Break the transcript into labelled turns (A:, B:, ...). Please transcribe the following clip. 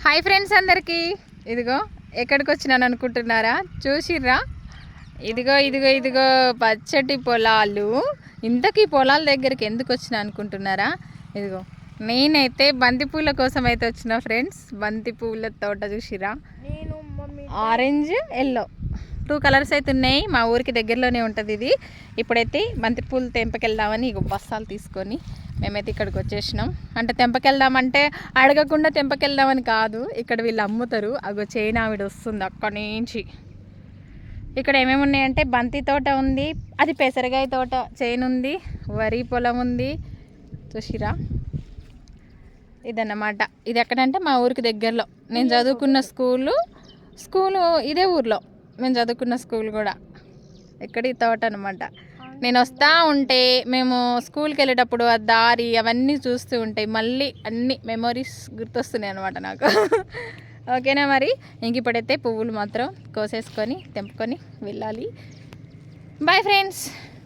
A: Hi friends అందరికీ, ఇదిగో ఎక్కడికి వచ్చినాను అనుకుంటున్నారా? చూసిర్రా? ఇదిగో ఇదిగో ఇదిగో పచ్చటి పొలాలు. ఇంతకీ పొలాల దగ్గరికి ఎందుకు వచ్చినా అనుకుంటున్నారా? ఇదిగో నేనైతే బంతిపూల కోసం అయితే వచ్చిన ఫ్రెండ్స్. బంతిపూల తోట చూసిరా? ఆరెంజ్ ఎల్లో 2 కలర్స్ అయితే ఉన్నాయి. మా ఊరికి దగ్గరలోనే ఉంటుంది ఇది. ఇప్పుడైతే బంతిపూలు తెంపకెళ్దామని ఇగో బస్తాలు తీసుకొని మేమైతే ఇక్కడికి వచ్చేసినాం. అంటే తెంపకెళ్దామంటే అడగకుండా తెంపకెళ్దామని కాదు, ఇక్కడ వీళ్ళు అమ్ముతారు. అగో చైన్ ఆవిడ వస్తుంది అక్కడి నుంచి. ఇక్కడ ఏమేమి ఉన్నాయంటే బంతి తోట ఉంది, అది పెసరకాయ తోట చైన్ ఉంది, వరి పొలం ఉంది. చూసిరా? ఇదన్నమాట. ఇది ఎక్కడంటే మా ఊరికి దగ్గరలో. నేను చదువుకున్న స్కూలు ఇదే ఊర్లో. మేము చదువుకున్న స్కూల్ కూడా ఇక్కడ ఈ తోట అనమాట. నేను వస్తూ ఉంటే మేము స్కూల్కి వెళ్ళేటప్పుడు ఆ దారి అవన్నీ చూస్తూ ఉంటాయి. మళ్ళీ అన్ని మెమొరీస్ గుర్తొస్తున్నాయి అనమాట నాకు. ఓకేనా? మరి ఇంక ఇప్పుడైతే పువ్వులు మాత్రం కోసేసుకొని తెంపుకొని వెళ్ళాలి. Bye friends.